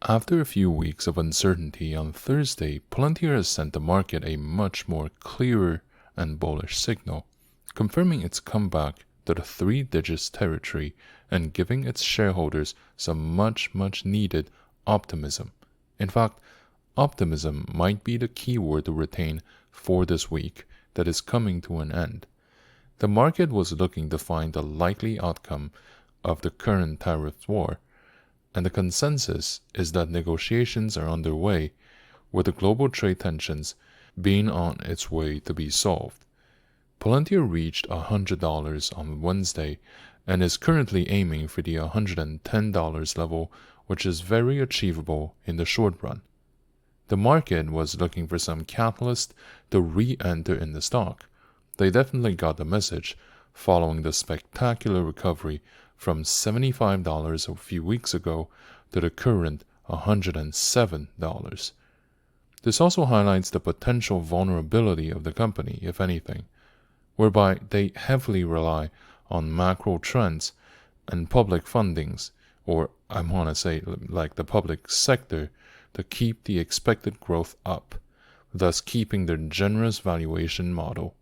After a few weeks of uncertainty on Thursday, Palantir has sent the market a much more clearer and bullish signal, confirming its comeback to the three digits territory and giving its shareholders some much needed optimism. In fact, optimism might be the key word to retain for this week that is coming to an end. The market was looking to find the likely outcome of the current tariff war, and the consensus is that negotiations are underway, with the global trade tensions being on its way to be solved. Palantir reached $100 on Wednesday and is currently aiming for the $110 level, which is very achievable in the short run. The market was looking for some catalyst to re-enter in the stock. They definitely got the message following the spectacular recovery from $75 a few weeks ago to the current $107. This also highlights the potential vulnerability of the company, if anything, whereby they heavily rely on macro trends and public fundings, or I want to say like the public sector, to keep the expected growth up, thus keeping their generous valuation model.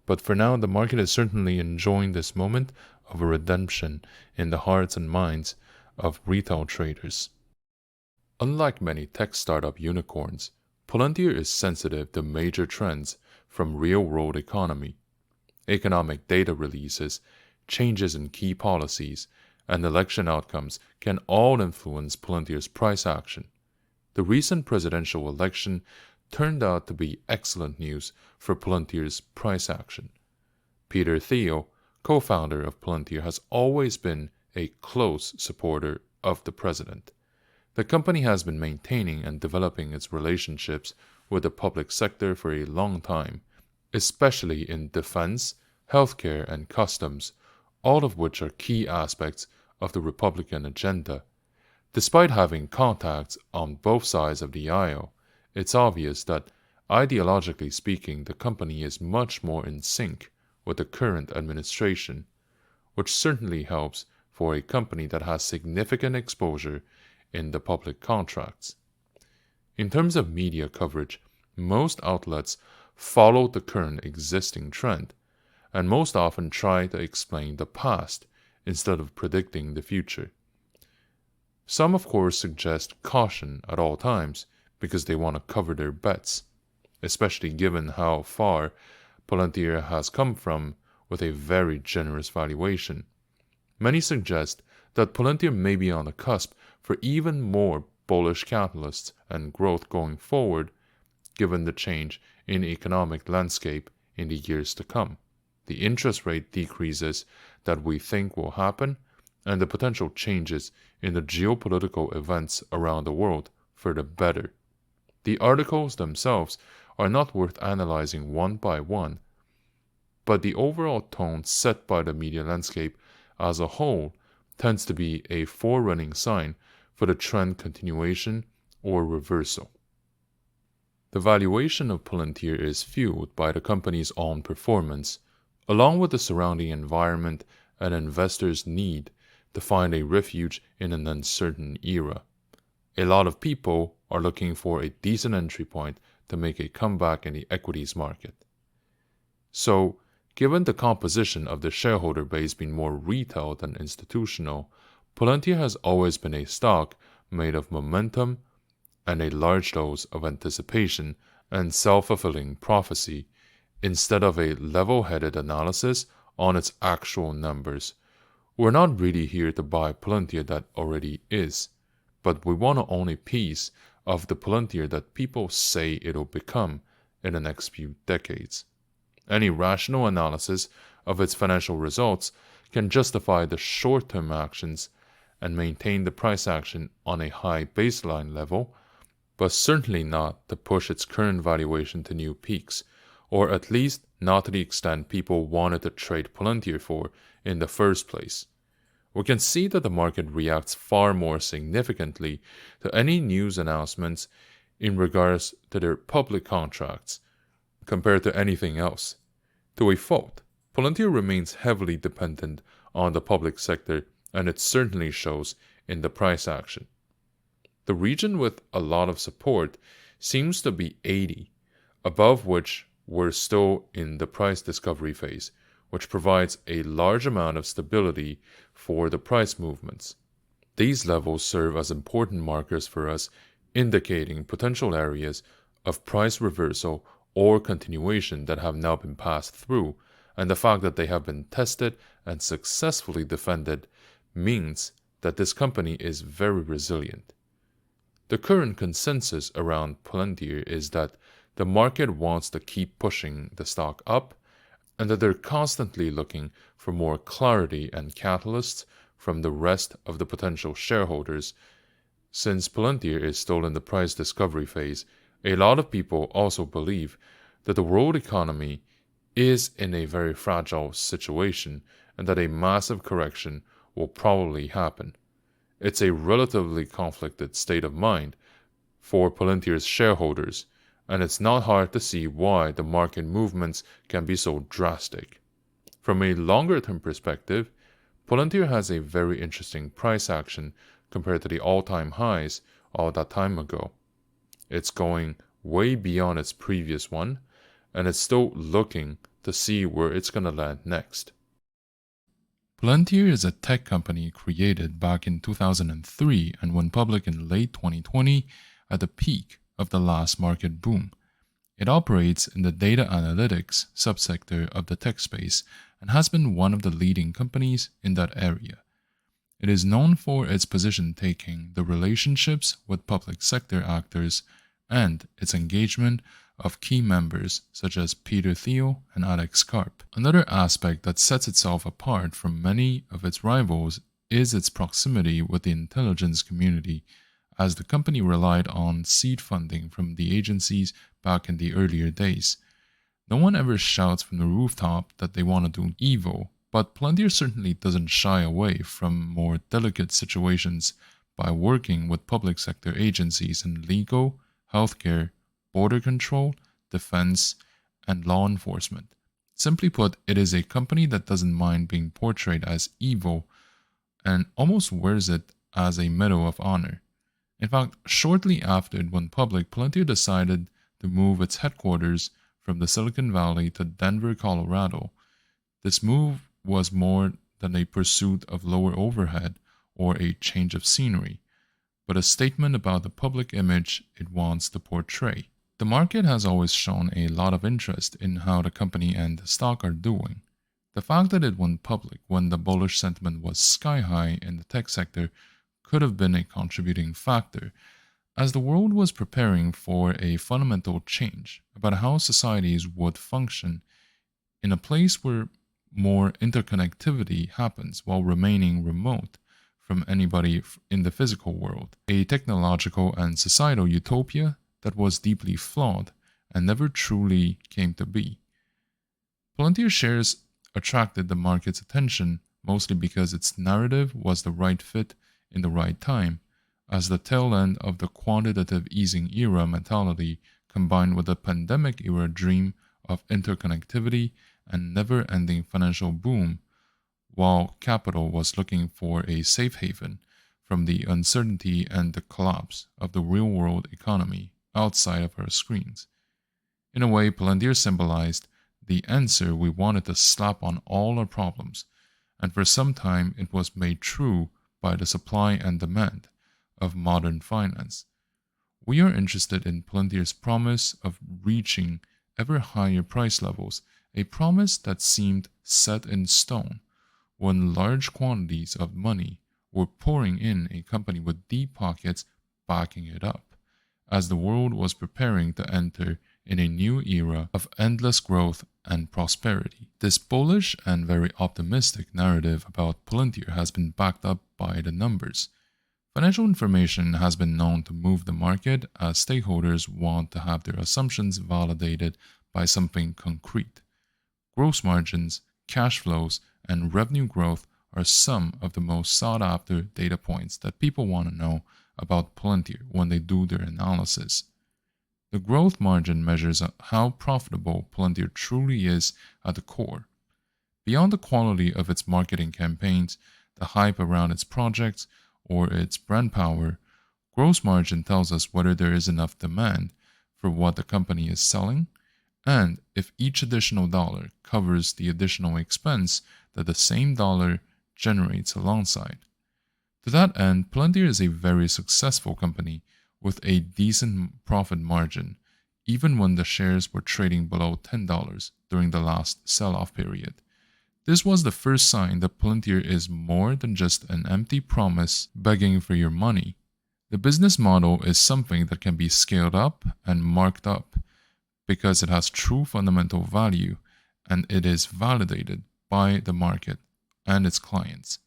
But for now, the market is certainly enjoying this moment of a redemption in the hearts and minds of retail traders. Unlike many tech startup unicorns, Palantir is sensitive to major trends from real-world economy. Economic data releases, changes in key policies, and election outcomes can all influence Palantir's price action. The recent presidential election turned out to be excellent news for Palantir's price action. Peter Thiel, co-founder of Palantir, has always been a close supporter of the president. The company has been maintaining and developing its relationships with the public sector for a long time, especially in defense, healthcare, and customs, all of which are key aspects of the Republican agenda. Despite having contacts on both sides of the aisle, it's obvious that, ideologically speaking, the company is much more in sync with the current administration, which certainly helps for a company that has significant exposure in the public contracts. In terms of media coverage, most outlets follow the current existing trend, and most often try to explain the past instead of predicting the future. Some, of course, suggest caution at all times because they want to cover their bets, especially given how far Palantir has come from with a very generous valuation. Many suggest that Palantir may be on the cusp for even more bullish catalysts and growth going forward, given the change in economic landscape in the years to come, the interest rate decreases that we think will happen, and the potential changes in the geopolitical events around the world for the better. The articles themselves are not worth analyzing one by one, but the overall tone set by the media landscape as a whole tends to be a forerunning sign for the trend continuation or reversal. The valuation of Palantir is fueled by the company's own performance, along with the surrounding environment and investors' need to find a refuge in an uncertain era. A lot of people are looking for a decent entry point to make a comeback in the equities market. So, given the composition of the shareholder base being more retail than institutional, Palantir has always been a stock made of momentum and a large dose of anticipation and self-fulfilling prophecy, instead of a level-headed analysis on its actual numbers. We're not really here to buy Palantir that already is, but we want to own a piece of the Palantir that people say it'll become in the next few decades. Any rational analysis of its financial results can justify the short-term actions and maintain the price action on a high baseline level, but certainly not to push its current valuation to new peaks, or at least not to the extent people wanted to trade Palantir for in the first place. We can see that the market reacts far more significantly to any news announcements in regards to their public contracts compared to anything else. To a fault, Palantir remains heavily dependent on the public sector, and it certainly shows in the price action. The region with a lot of support seems to be 80, above which we're still in the price discovery phase, which provides a large amount of stability for the price movements. These levels serve as important markers for us, indicating potential areas of price reversal or continuation that have now been passed through, and the fact that they have been tested and successfully defended means that this company is very resilient. The current consensus around Palantir is that the market wants to keep pushing the stock up, and that they're constantly looking for more clarity and catalysts from the rest of the potential shareholders. Since Palantir is still in the price discovery phase, a lot of people also believe that the world economy is in a very fragile situation and that a massive correction will probably happen. It's a relatively conflicted state of mind for Palantir's shareholders, and it's not hard to see why the market movements can be so drastic. From a longer-term perspective, Palantir has a very interesting price action compared to the all-time highs all that time ago. It's going way beyond its previous one, and it's still looking to see where it's going to land next. Palantir is a tech company created back in 2003 and went public in late 2020 at the peak of the last market boom. It operates in the data analytics subsector of the tech space and has been one of the leading companies in that area. It is known for its position-taking, the relationships with public sector actors, and its engagement of key members such as Peter Thiel and Alex Karp. Another aspect that sets itself apart from many of its rivals is its proximity with the intelligence community, as the company relied on seed funding from the agencies back in the earlier days. No one ever shouts from the rooftop that they want to do evil, but Palantir certainly doesn't shy away from more delicate situations by working with public sector agencies in legal, healthcare, border control, defense, and law enforcement. Simply put, it is a company that doesn't mind being portrayed as evil and almost wears it as a medal of honor. In fact, shortly after it went public, Palantir decided to move its headquarters from the Silicon Valley to Denver, Colorado. This move was more than a pursuit of lower overhead or a change of scenery, but a statement about the public image it wants to portray. The market has always shown a lot of interest in how the company and the stock are doing. The fact that it went public when the bullish sentiment was sky high in the tech sector could have been a contributing factor, as the world was preparing for a fundamental change about how societies would function in a place where more interconnectivity happens while remaining remote from anybody in the physical world, a technological and societal utopia that was deeply flawed and never truly came to be. Palantir shares attracted the market's attention mostly because its narrative was the right fit in the right time, as the tail end of the quantitative easing era mentality combined with the pandemic era dream of interconnectivity and never-ending financial boom, while capital was looking for a safe haven from the uncertainty and the collapse of the real-world economy outside of our screens. In a way, Palantir symbolized the answer we wanted to slap on all our problems, and for some time it was made true by the supply and demand of modern finance. We are interested in Palantir's promise of reaching ever higher price levels, a promise that seemed set in stone when large quantities of money were pouring in a company with deep pockets backing it up, as the world was preparing to enter in a new era of endless growth and prosperity. This bullish and very optimistic narrative about Palantir has been backed up by the numbers. Financial information has been known to move the market as stakeholders want to have their assumptions validated by something concrete. Gross margins, cash flows, and revenue growth are some of the most sought-after data points that people want to know about Palantir when they do their analysis. The growth margin measures how profitable Palantir truly is at the core. Beyond the quality of its marketing campaigns, the hype around its projects, or its brand power, Gross margin tells us whether there is enough demand for what the company is selling, and if each additional dollar covers the additional expense that the same dollar generates alongside. To that end, Palantir is a very successful company with a decent profit margin, even when the shares were trading below $10 during the last sell-off period. This was the first sign that Palantir is more than just an empty promise begging for your money. The business model is something that can be scaled up and marked up because it has true fundamental value and it is validated by the market and its clients.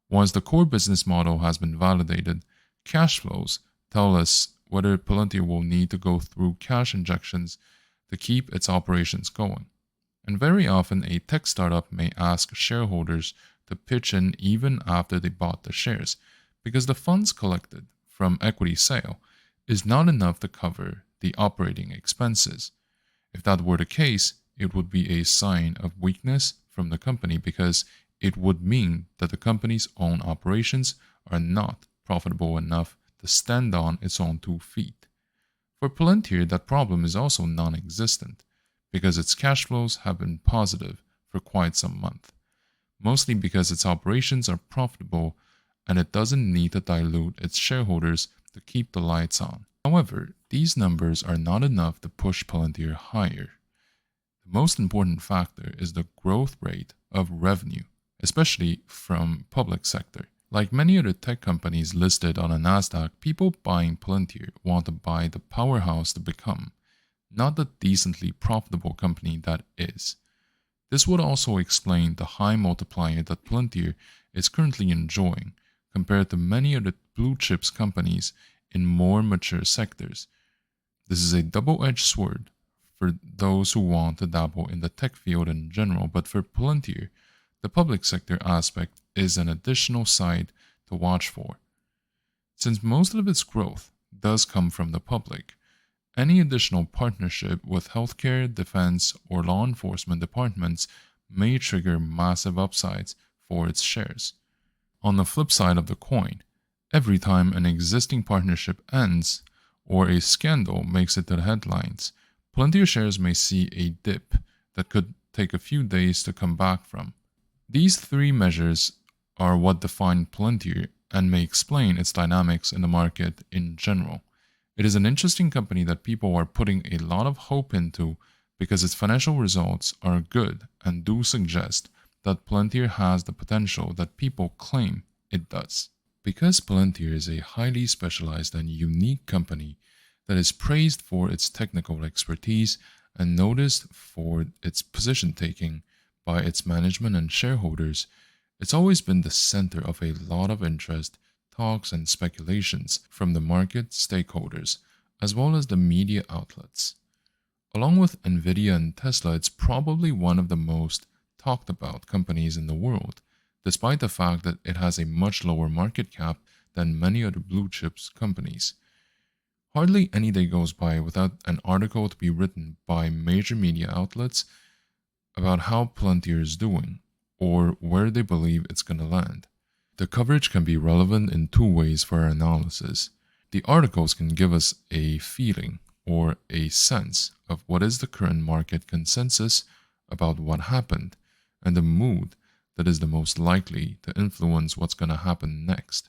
Once the core business model has been validated, cash flows tell us whether Palantir will need to go through cash injections to keep its operations going. And very often, a tech startup may ask shareholders to pitch in even after they bought the shares, because the funds collected from equity sale is not enough to cover the operating expenses. If that were the case, it would be a sign of weakness from the company because it would mean that the company's own operations are not profitable enough to stand on its own 2 feet. For Palantir, that problem is also non-existent because its cash flows have been positive for quite some month, mostly because its operations are profitable and it doesn't need to dilute its shareholders to keep the lights on. However, these numbers are not enough to push Palantir higher. The most important factor is the growth rate of revenue, especially from public sector. Like many other tech companies listed on a Nasdaq, people buying Palantir want to buy the powerhouse to become, not the decently profitable company that is. This would also explain the high multiplier that Palantir is currently enjoying compared to many other blue chips companies in more mature sectors. This is a double-edged sword for those who want to dabble in the tech field in general, but for Palantir, the public sector aspect is an additional side to watch for. Since most of its growth does come from the public, any additional partnership with healthcare, defense, or law enforcement departments may trigger massive upsides for its shares. On the flip side of the coin, every time an existing partnership ends or a scandal makes it to the headlines, Palantir shares may see a dip that could take a few days to come back from. These 3 measures are what define Palantir and may explain its dynamics in the market in general. It is an interesting company that people are putting a lot of hope into because its financial results are good and do suggest that Palantir has the potential that people claim it does. Because Palantir is a highly specialized and unique company that is praised for its technical expertise and noticed for its position taking by its management and shareholders, it's always been the center of a lot of interest, talks, and speculations from the market stakeholders, as well as the media outlets. Along with Nvidia and Tesla, it's probably one of the most talked about companies in the world, despite the fact that it has a much lower market cap than many other blue chips companies. Hardly any day goes by without an article to be written by major media outlets about how Palantir is doing, or where they believe it's going to land. The coverage can be relevant in 2 ways for our analysis. The articles can give us a feeling or a sense of what is the current market consensus about what happened, and the mood that is the most likely to influence what's going to happen next.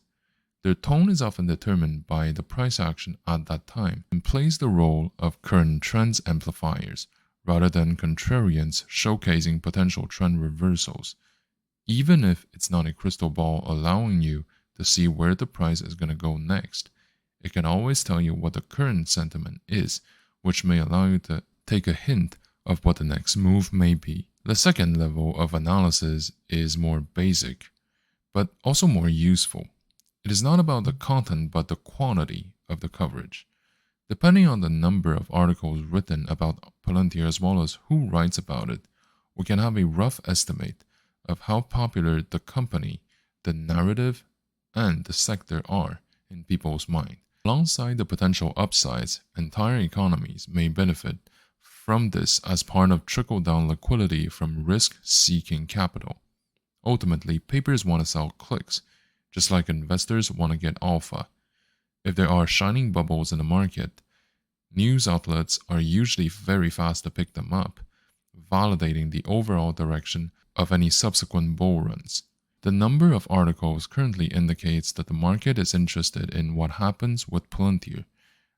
Their tone is often determined by the price action at that time and plays the role of current trends amplifiers rather than contrarians showcasing potential trend reversals. Even if it's not a crystal ball allowing you to see where the price is going to go next, it can always tell you what the current sentiment is, which may allow you to take a hint of what the next move may be. The second level of analysis is more basic, but also more useful. It is not about the content but the quantity of the coverage. Depending on the number of articles written about Palantir as well as who writes about it, we can have a rough estimate of how popular the company, the narrative, and the sector are in people's mind. Alongside the potential upsides, entire economies may benefit from this as part of trickle-down liquidity from risk-seeking capital. Ultimately, papers want to sell clicks, just like investors want to get alpha. If there are shining bubbles in the market, news outlets are usually very fast to pick them up, validating the overall direction of any subsequent bull runs. The number of articles currently indicates that the market is interested in what happens with Palantir,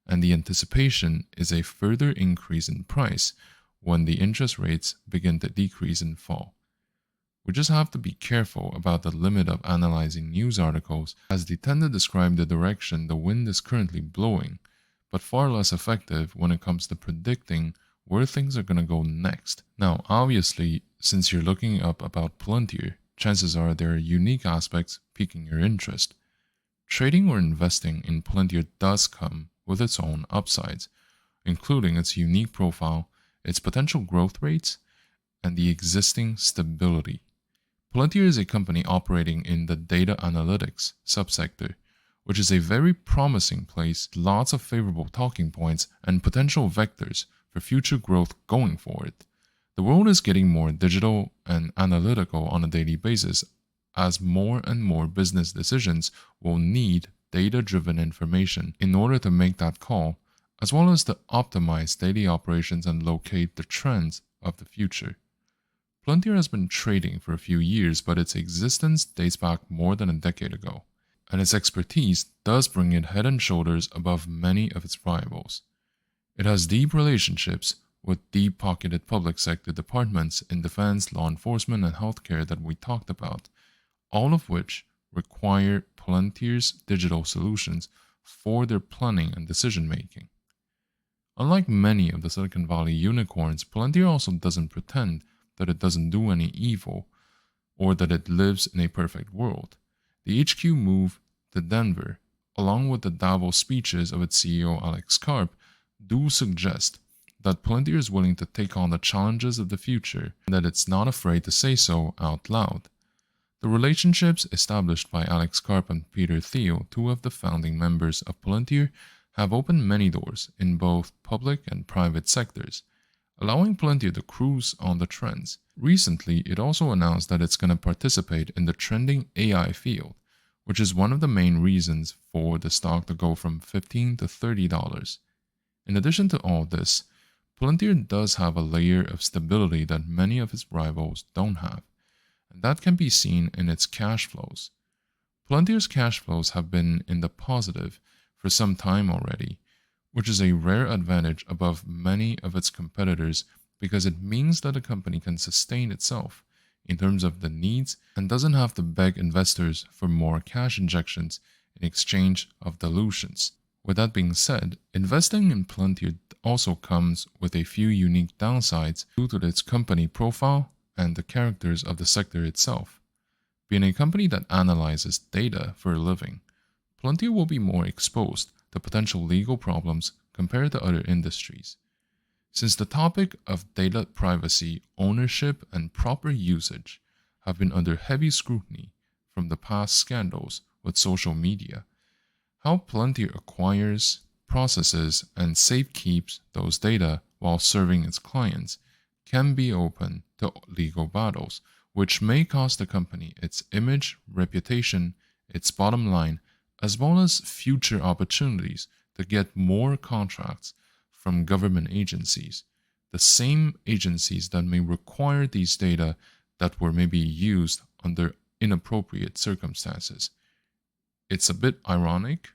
and the anticipation is a further increase in price when the interest rates begin to decrease and fall. We just have to be careful about the limit of analyzing news articles, as they tend to describe the direction the wind is currently blowing, but far less effective when it comes to predicting where things are going to go next. Now, obviously, since you're looking up about Pltr, chances are there are unique aspects piquing your interest. Trading or investing in Pltr does come with its own upsides, including its unique profile, its potential growth rates, and the existing stability. Palantir is a company operating in the data analytics subsector, which is a very promising place, lots of favorable talking points and potential vectors for future growth going forward. The world is getting more digital and analytical on a daily basis, as more and more business decisions will need data-driven information in order to make that call, as well as to optimize daily operations and locate the trends of the future. Palantir has been trading for a few years, but its existence dates back more than a decade ago, and its expertise does bring it head and shoulders above many of its rivals. It has deep relationships with deep-pocketed public sector departments in defense, law enforcement, and healthcare that we talked about, all of which require Palantir's digital solutions for their planning and decision-making. Unlike many of the Silicon Valley unicorns, Palantir also doesn't pretend that it doesn't do any evil or that it lives in a perfect world. The HQ move to Denver, along with the Davos speeches of its CEO Alex Karp, do suggest that Palantir is willing to take on the challenges of the future and that it's not afraid to say so out loud. The relationships established by Alex Karp and Peter Thiel, two of the founding members of Palantir, have opened many doors in both public and private sectors, allowing Palantir to cruise on the trends. Recently, it also announced that it's going to participate in the trending AI field, which is one of the main reasons for the stock to go from $15 to $30. In addition to all this, Palantir does have a layer of stability that many of its rivals don't have, and that can be seen in its cash flows. Palantir's cash flows have been in the positive for some time already, which is a rare advantage above many of its competitors because it means that a company can sustain itself in terms of the needs and doesn't have to beg investors for more cash injections in exchange of dilutions. With that being said, investing in Palantir also comes with a few unique downsides due to its company profile and the characters of the sector itself. Being a company that analyzes data for a living, Palantir will be more exposed to potential legal problems compared to other industries. Since the topic of data privacy, ownership, and proper usage have been under heavy scrutiny from the past scandals with social media, how Palantir acquires, processes, and safekeeps those data while serving its clients can be open to legal battles, which may cost the company its image, reputation, its bottom line, as well as future opportunities to get more contracts from government agencies, the same agencies that may require these data that were maybe used under inappropriate circumstances. It's a bit ironic,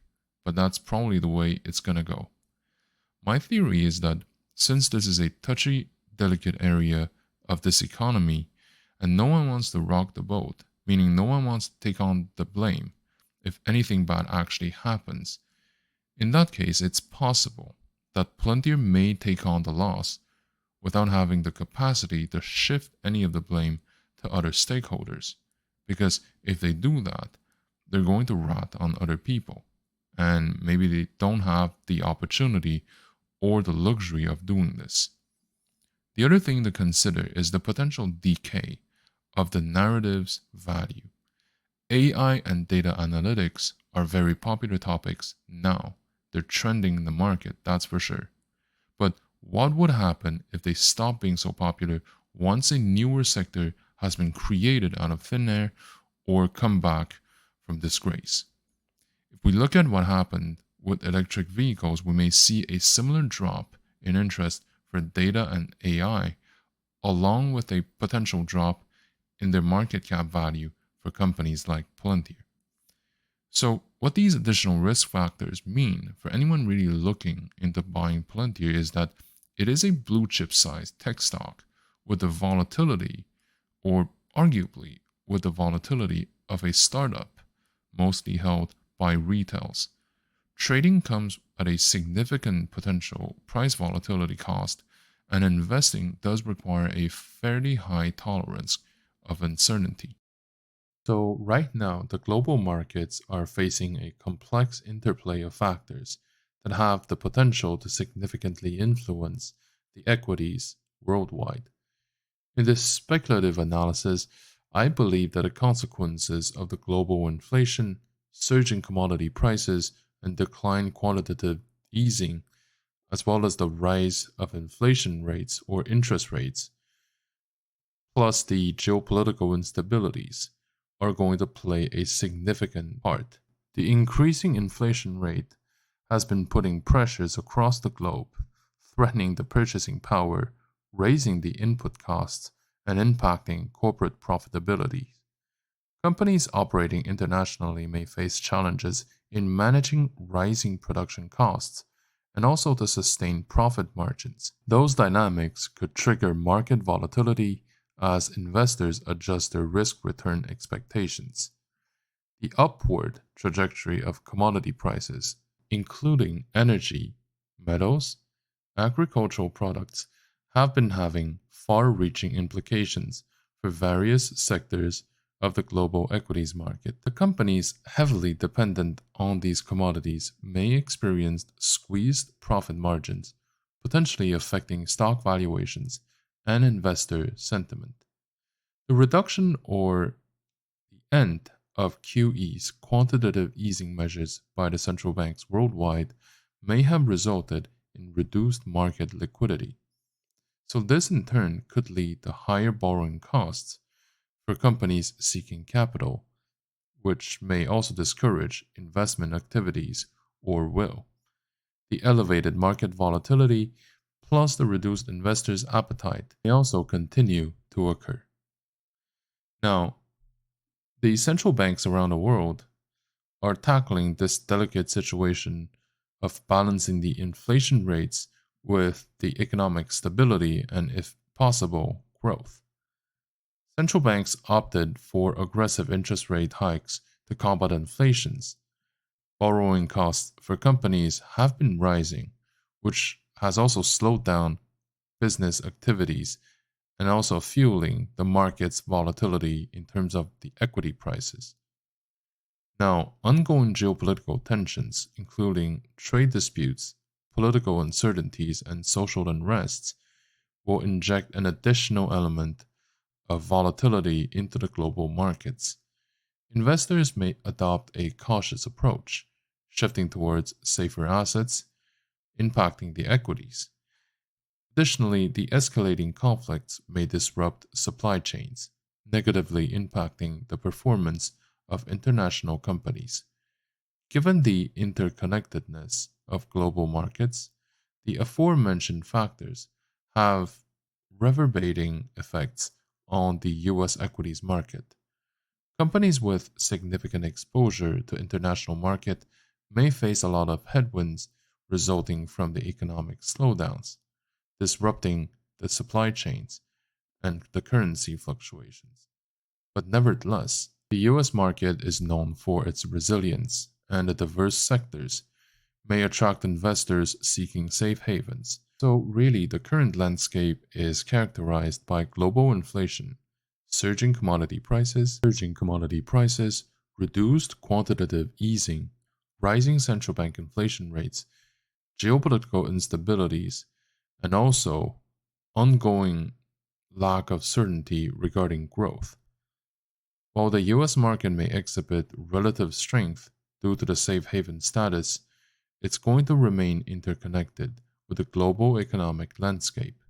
but that's probably the way it's gonna go. My theory is that since this is a touchy, delicate area of this economy, and no one wants to rock the boat, meaning no one wants to take on the blame if anything bad actually happens, in that case it's possible that Palantir may take on the loss without having the capacity to shift any of the blame to other stakeholders, because if they do that, they're going to rat on other people, and maybe they don't have the opportunity or the luxury of doing this. The other thing to consider is the potential decay of the narrative's value. AI and data analytics are very popular topics now. They're trending in the market, that's for sure. But what would happen if they stop being so popular once a newer sector has been created out of thin air or come back from disgrace? If we look at what happened with electric vehicles, we may see a similar drop in interest for data and AI, along with a potential drop in their market cap value for companies like Palantir. So, what these additional risk factors mean for anyone really looking into buying Palantir is that it is a blue chip sized tech stock with the volatility, or arguably with the volatility of a startup, mostly held by retails. Trading comes at a significant potential price volatility cost, and investing does require a fairly high tolerance of uncertainty. So, right now, the global markets are facing a complex interplay of factors that have the potential to significantly influence the equities worldwide. In this speculative analysis, I believe that the consequences of the global inflation, surging commodity prices, and decline quantitative easing, as well as the rise of inflation rates or interest rates, plus the geopolitical instabilities, are going to play a significant part. The increasing inflation rate has been putting pressures across the globe, threatening the purchasing power, raising the input costs, and impacting corporate profitability. Companies operating internationally may face challenges in managing rising production costs and also to sustain profit margins. Those dynamics could trigger market volatility as investors adjust their risk return expectations. The upward trajectory of commodity prices, including energy, metals, agricultural products, have been having far reaching implications for various sectors of the global equities market. The companies heavily dependent on these commodities may experience squeezed profit margins, potentially affecting stock valuations and investor sentiment. The reduction or the end of QE's quantitative easing measures by the central banks worldwide may have resulted in reduced market liquidity. So, this in turn could lead to higher borrowing costs for companies seeking capital, which may also discourage investment activities or will. The elevated market volatility plus the reduced investors' appetite may also continue to occur. Now, the central banks around the world are tackling this delicate situation of balancing the inflation rates with the economic stability and, if possible, growth. Central banks opted for aggressive interest rate hikes to combat inflations. Borrowing costs for companies have been rising, which has also slowed down business activities and also fueling the market's volatility in terms of the equity prices. Now, ongoing geopolitical tensions, including trade disputes, political uncertainties, and social unrests, will inject an additional element of volatility into the global markets. Investors may adopt a cautious approach, shifting towards safer assets, impacting the equities. Additionally, the escalating conflicts may disrupt supply chains, negatively impacting the performance of international companies. Given the interconnectedness of global markets, the aforementioned factors have reverberating effects on the US equities market. Companies with significant exposure to international market may face a lot of headwinds resulting from the economic slowdowns, disrupting the supply chains and the currency fluctuations. But nevertheless, the US market is known for its resilience, and the diverse sectors may attract investors seeking safe havens. So, really, the current landscape is characterized by global inflation, surging commodity prices, reduced quantitative easing, rising central bank inflation rates, geopolitical instabilities, and also ongoing lack of certainty regarding growth. While the US market may exhibit relative strength due to the safe haven status, it's going to remain interconnected with the global economic landscape.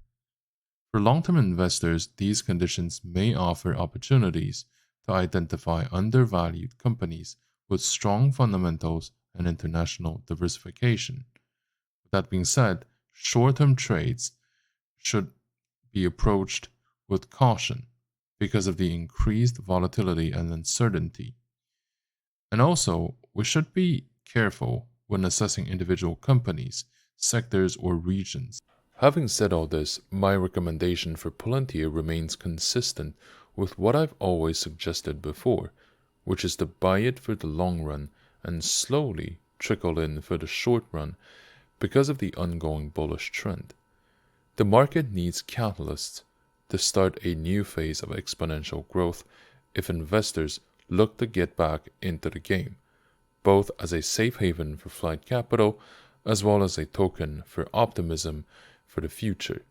For long-term investors, these conditions may offer opportunities to identify undervalued companies with strong fundamentals and international diversification. With that being said, short-term trades should be approached with caution because of the increased volatility and uncertainty. And also, we should be careful when assessing individual companies, sectors, or regions. Having said all this, my recommendation for Palantir remains consistent with what I've always suggested before, which is to buy it for the long run and slowly trickle in for the short run because of the ongoing bullish trend. The market needs catalysts to start a new phase of exponential growth if investors look to get back into the game, both as a safe haven for flight capital as well as a token for optimism for the future.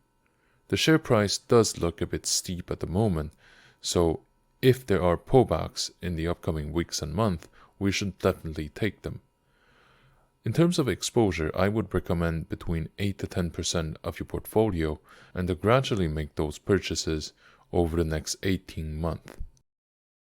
The share price does look a bit steep at the moment, so if there are pullbacks in the upcoming weeks and months, we should definitely take them. In terms of exposure, I would recommend between 8 to 10% of your portfolio and to gradually make those purchases over the next 18 months.